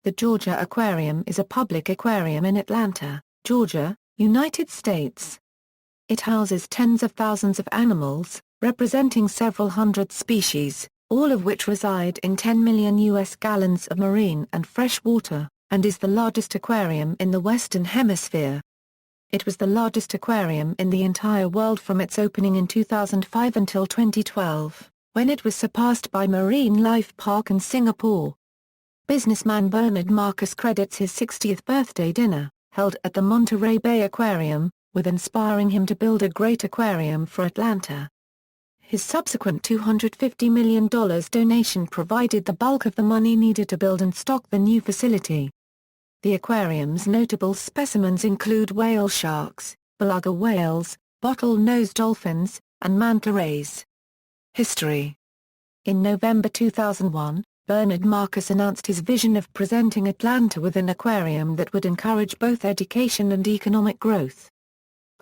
The Georgia Aquarium is a public aquarium in Atlanta, Georgia, United States. It houses tens of thousands of animals, representing several hundred species, all of which reside in 10 million U.S. gallons of marine and fresh water, and is the largest aquarium in the Western Hemisphere. It was the largest aquarium in the entire world from its opening in 2005 until 2012, when it was surpassed by Marine Life Park in Singapore. Businessman Bernard Marcus credits his 60th birthday dinner, held at the Monterey Bay Aquarium, with inspiring him to build a great aquarium for Atlanta. His subsequent $250 million donation provided the bulk of the money needed to build and stock the new facility. The aquarium's notable specimens include whale sharks, beluga whales, bottlenose dolphins, and manta rays. History. In November 2001, Bernard Marcus announced his vision of presenting Atlanta with an aquarium that would encourage both education and economic growth.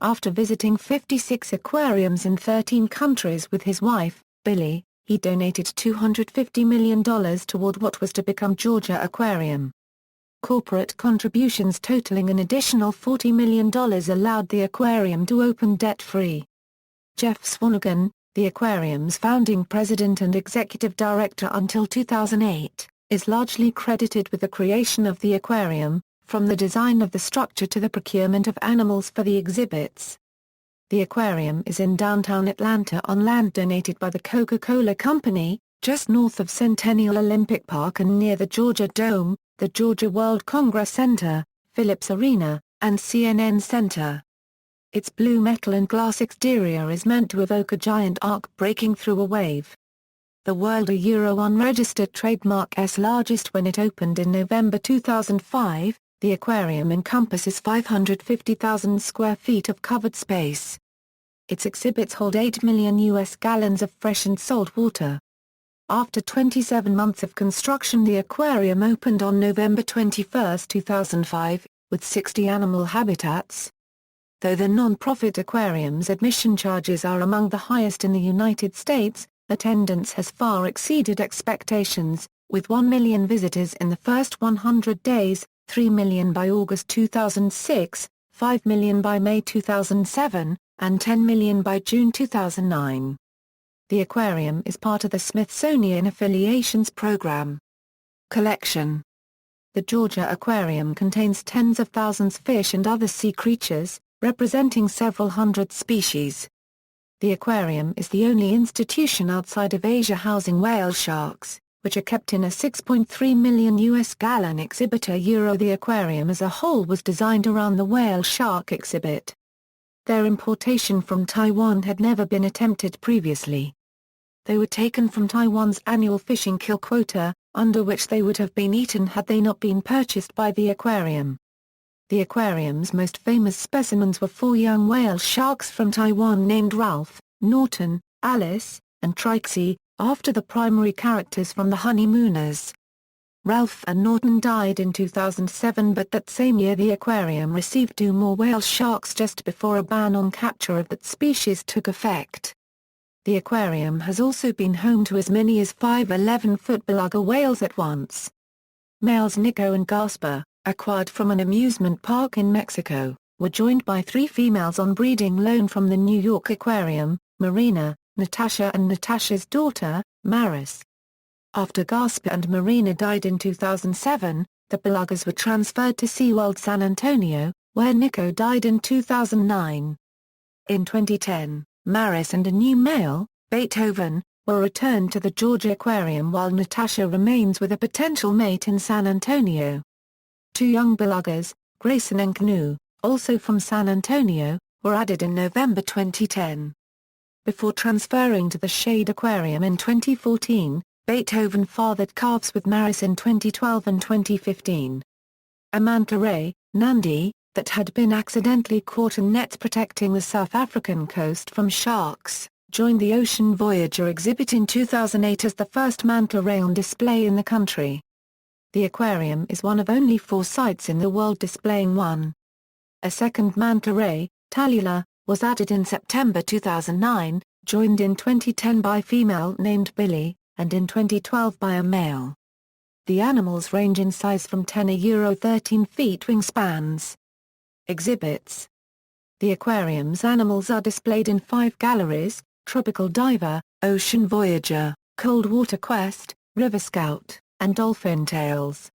After visiting 56 aquariums in 13 countries with his wife, Billy, he donated $250 million toward what was to become Georgia Aquarium. Corporate contributions totaling an additional $40 million allowed the aquarium to open debt-free. Jeff Swanigan, the aquarium's founding president and executive director until 2008, is largely credited with the creation of the aquarium, from the design of the structure to the procurement of animals for the exhibits. The aquarium is in downtown Atlanta on land donated by the Coca-Cola Company, just north of Centennial Olympic Park and near the Georgia Dome, the Georgia World Congress Center, Phillips Arena, and CNN Center. Its blue metal and glass exterior is meant to evoke a giant arc breaking through a wave. The World unregistered trademark's largest when it opened in November 2005, the aquarium encompasses 550,000 square feet of covered space. Its exhibits hold 8 million U.S. gallons of fresh and salt water. After 27 months of construction, the aquarium opened on November 21, 2005, with 60 animal habitats. Though the non-profit aquarium's admission charges are among the highest in the United States, attendance has far exceeded expectations, with 1 million visitors in the first 100 days, 3 million by August 2006, 5 million by May 2007, and 10 million by June 2009. The aquarium is part of the Smithsonian Affiliations Program. Collection. The Georgia Aquarium contains tens of thousands of fish and other sea creatures, representing several hundred species. The aquarium is the only institution outside of Asia housing whale sharks, which are kept in a 6.3 million U.S. gallon exhibit. The aquarium as a whole was designed around the whale shark exhibit. Their importation from Taiwan had never been attempted previously. They were taken from Taiwan's annual fishing kill quota, under which they would have been eaten had they not been purchased by the aquarium. The aquarium's most famous specimens were 4 young whale sharks from Taiwan named Ralph, Norton, Alice, and Trixie, after the primary characters from The Honeymooners. Ralph and Norton died in 2007, but that same year the aquarium received 2 more whale sharks just before a ban on capture of that species took effect. The aquarium has also been home to as many as 5 11-foot beluga whales at once. Males Nico and Gasper, acquired from an amusement park in Mexico, were joined by 3 females on breeding loan from the New York Aquarium, Marina, Natasha and Natasha's daughter, Maris. After Gasper and Marina died in 2007, the belugas were transferred to SeaWorld San Antonio, where Nico died in 2009. In 2010, Maris and a new male, Beethoven, were returned to the Georgia Aquarium while Natasha remains with a potential mate in San Antonio. 2 young belugas, Grayson and Canoe, also from San Antonio, were added in November 2010. Before transferring to the Shade Aquarium in 2014, Beethoven fathered calves with Maris in 2012 and 2015. A manta ray, Nandi, that had been accidentally caught in nets protecting the South African coast from sharks, joined the Ocean Voyager exhibit in 2008 as the first manta ray on display in the country. The aquarium is one of only 4 sites in the world displaying one. A second manta ray, Tallulah, was added in September 2009, joined in 2010 by female named Billy, and in 2012 by a male. The animals range in size from 10 to 13 feet wingspans. Exhibits. The aquarium's animals are displayed in 5 galleries: Tropical Diver, Ocean Voyager, Cold Water Quest, River Scout, and Dolphin Tales.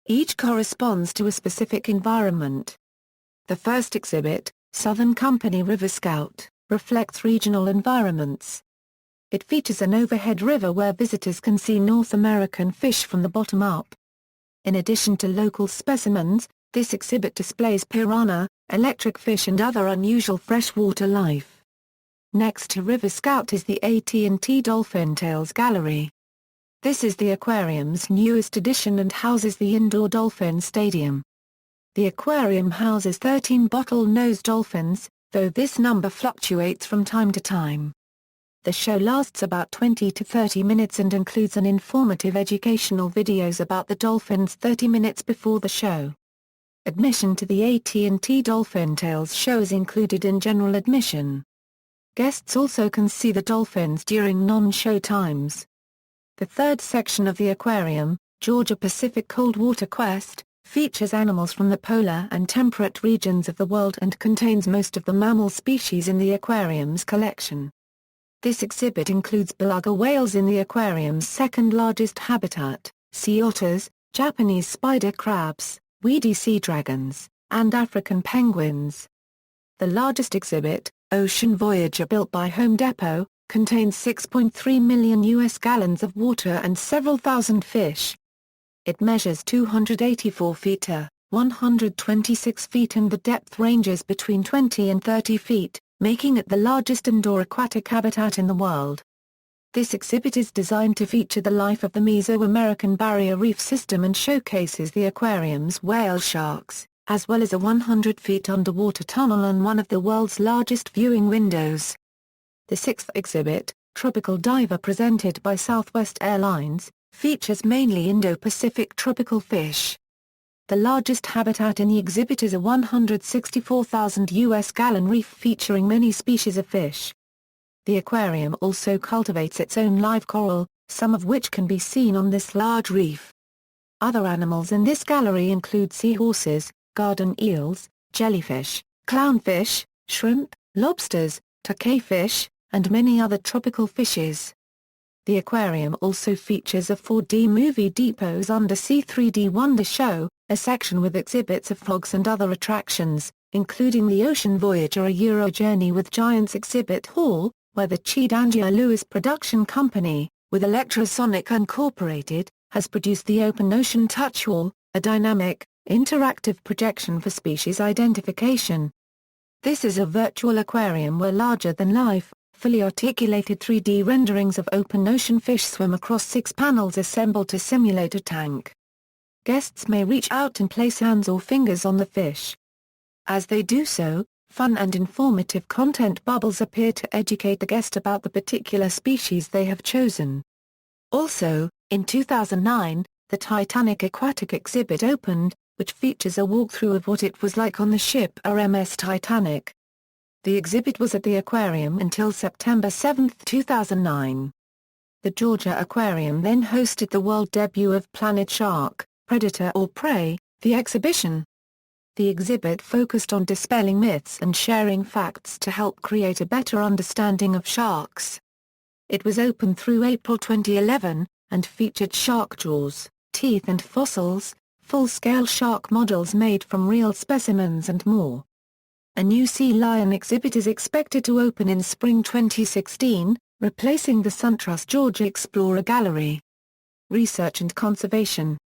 Each corresponds to a specific environment. The first exhibit, Southern Company River Scout, reflects regional environments. It features an overhead river where visitors can see North American fish from the bottom up. In addition to local specimens, this exhibit displays piranha, electric fish and other unusual freshwater life. Next to River Scout is the AT&T Dolphin Tales Gallery. This is the aquarium's newest addition and houses the indoor dolphin stadium. The aquarium houses 13 bottlenose dolphins, though this number fluctuates from time to time. The show lasts about 20 to 30 minutes and includes an informative educational videos about the dolphins 30 minutes before the show. Admission to the AT&T Dolphin Tales show is included in general admission. Guests also can see the dolphins during non-show times. The third section of the aquarium, Georgia Pacific Cold Water Quest, features animals from the polar and temperate regions of the world and contains most of the mammal species in the aquarium's collection. This exhibit includes beluga whales in the aquarium's second-largest habitat, sea otters, Japanese spider crabs, weedy sea dragons, and African penguins. The largest exhibit, Ocean Voyager, built by Home Depot, contains 6.3 million US gallons of water and several thousand fish. It measures 284 feet to 126 feet and the depth ranges between 20 and 30 feet, making it the largest indoor aquatic habitat in the world. This exhibit is designed to feature the life of the Mesoamerican Barrier Reef System and showcases the aquarium's whale sharks, as well as a 100 feet underwater tunnel and one of the world's largest viewing windows. The sixth exhibit, Tropical Diver, presented by Southwest Airlines, features mainly Indo-Pacific tropical fish. The largest habitat in the exhibit is a 164,000 US gallon reef featuring many species of fish. The aquarium also cultivates its own live coral, some of which can be seen on this large reef. Other animals in this gallery include seahorses, garden eels, jellyfish, clownfish, shrimp, lobsters, tokayfish, and many other tropical fishes. The aquarium also features a 4D movie Depot's Undersea 3D Wonder Show, a section with exhibits of frogs and other attractions, including the Ocean Voyager, a Euro Journey with Giants exhibit hall, where the Chidangia Lewis production company, with Electrosonic Incorporated, has produced the Open Ocean Touch Wall, a dynamic, interactive projection for species identification. This is a virtual aquarium where larger-than-life, fully articulated 3D renderings of open ocean fish swim across 6 panels assembled to simulate a tank. Guests may reach out and place hands or fingers on the fish. As they do so, fun and informative content bubbles appear to educate the guest about the particular species they have chosen. Also, in 2009, the Titanic Aquatic exhibit opened, which features a walkthrough of what it was like on the ship RMS Titanic. The exhibit was at the aquarium until September 7, 2009. The Georgia Aquarium then hosted the world debut of Planet Shark, Predator or Prey, the exhibition. The exhibit focused on dispelling myths and sharing facts to help create a better understanding of sharks. It was open through April 2011, and featured shark jaws, teeth and fossils, full-scale shark models made from real specimens and more. A new sea lion exhibit is expected to open in spring 2016, replacing the SunTrust Georgia Explorer Gallery. Research and conservation.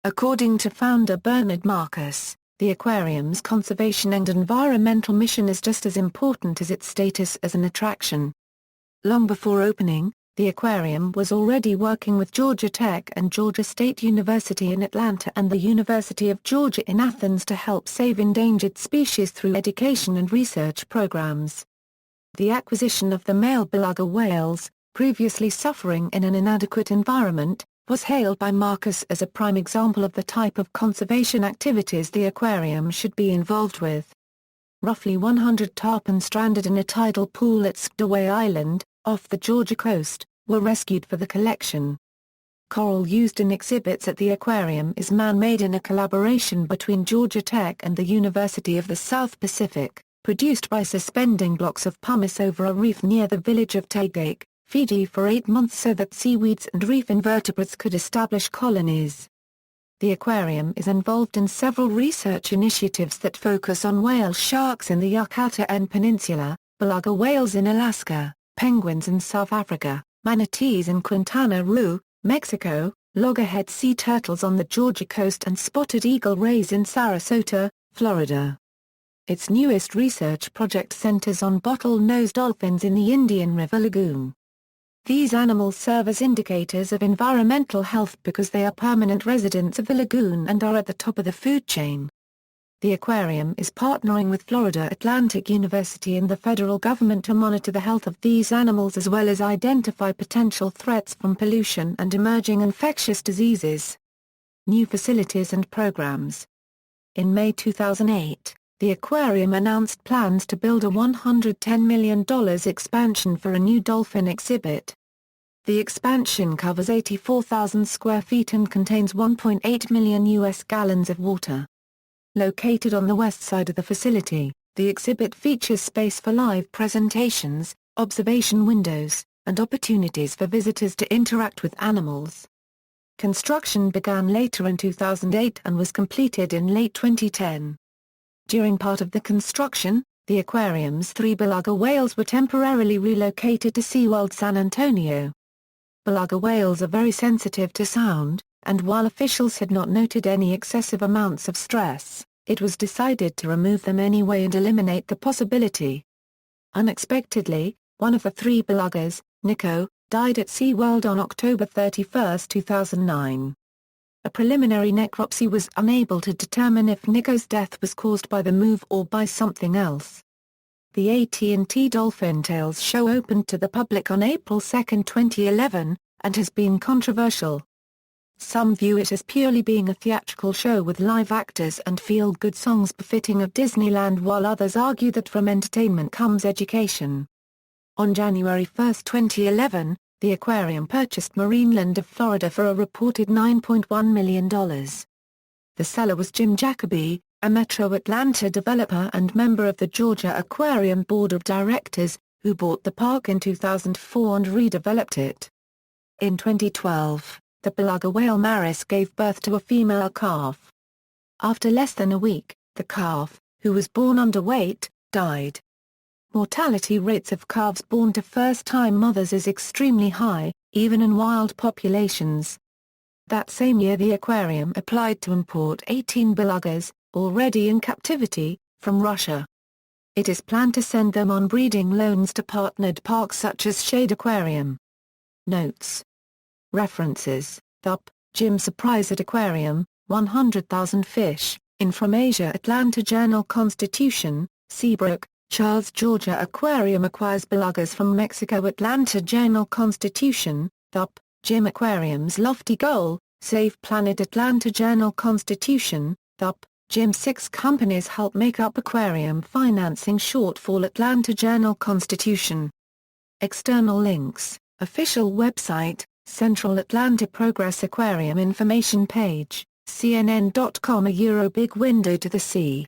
According to founder Bernard Marcus, the aquarium's conservation and environmental mission is just as important as its status as an attraction. Long before opening, the aquarium was already working with Georgia Tech and Georgia State University in Atlanta and the University of Georgia in Athens to help save endangered species through education and research programs. The acquisition of the male beluga whales, previously suffering in an inadequate environment, was hailed by Marcus as a prime example of the type of conservation activities the aquarium should be involved with. Roughly 100 tarpon stranded in a tidal pool at Skidaway Island, off the Georgia coast, were rescued for the collection. Coral used in exhibits at the aquarium is man-made in a collaboration between Georgia Tech and the University of the South Pacific, produced by suspending blocks of pumice over a reef near the village of Tagake, Fiji for 8 months so that seaweeds and reef invertebrates could establish colonies. The aquarium is involved in several research initiatives that focus on whale sharks in the Yucatan Peninsula, beluga whales in Alaska, penguins in South Africa, manatees in Quintana Roo, Mexico, loggerhead sea turtles on the Georgia coast and spotted eagle rays in Sarasota, Florida. Its newest research project centers on bottlenose dolphins in the Indian River Lagoon. These animals serve as indicators of environmental health because they are permanent residents of the lagoon and are at the top of the food chain. The aquarium is partnering with Florida Atlantic University and the federal government to monitor the health of these animals as well as identify potential threats from pollution and emerging infectious diseases. New facilities and programs. In May 2008, the aquarium announced plans to build a $110 million expansion for a new dolphin exhibit. The expansion covers 84,000 square feet and contains 1.8 million US gallons of water. Located on the west side of the facility, the exhibit features space for live presentations, observation windows, and opportunities for visitors to interact with animals. Construction began later in 2008 and was completed in late 2010. During part of the construction, the aquarium's 3 beluga whales were temporarily relocated to SeaWorld San Antonio. Beluga whales are very sensitive to sound, and while officials had not noted any excessive amounts of stress, it was decided to remove them anyway and eliminate the possibility. Unexpectedly, one of the 3 belugas, Nico, died at SeaWorld on October 31, 2009. A preliminary necropsy was unable to determine if Nico's death was caused by the move or by something else. The AT&T Dolphin Tales show opened to the public on April 2, 2011, and has been controversial. Some view it as purely being a theatrical show with live actors and feel-good songs befitting of Disneyland, while others argue that from entertainment comes education. On January 1, 2011, the aquarium purchased Marineland of Florida for a reported $9.1 million. The seller was Jim Jacoby, a Metro Atlanta developer and member of the Georgia Aquarium Board of Directors, who bought the park in 2004 and redeveloped it. In 2012, the beluga whale Maris gave birth to a female calf. After less than a week, the calf, who was born underweight, died. Mortality rates of calves born to first-time mothers is extremely high, even in wild populations. That same year the aquarium applied to import 18 belugas, already in captivity, from Russia. It is planned to send them on breeding loans to partnered parks such as Shade Aquarium. Notes. References: Jim Surprise at Aquarium, 100,000 fish, in from Asia Atlanta Journal-Constitution, Seabrook, Charles. Georgia Aquarium acquires belugas from Mexico. Atlanta Journal-Constitution, Jim Aquarium's lofty goal, save planet. Atlanta Journal-Constitution, Jim. 6 companies help make up aquarium financing shortfall. Atlanta Journal-Constitution. External links: official website, Central Atlanta Progress Aquarium information page, CNN.com. A Big window to the sea.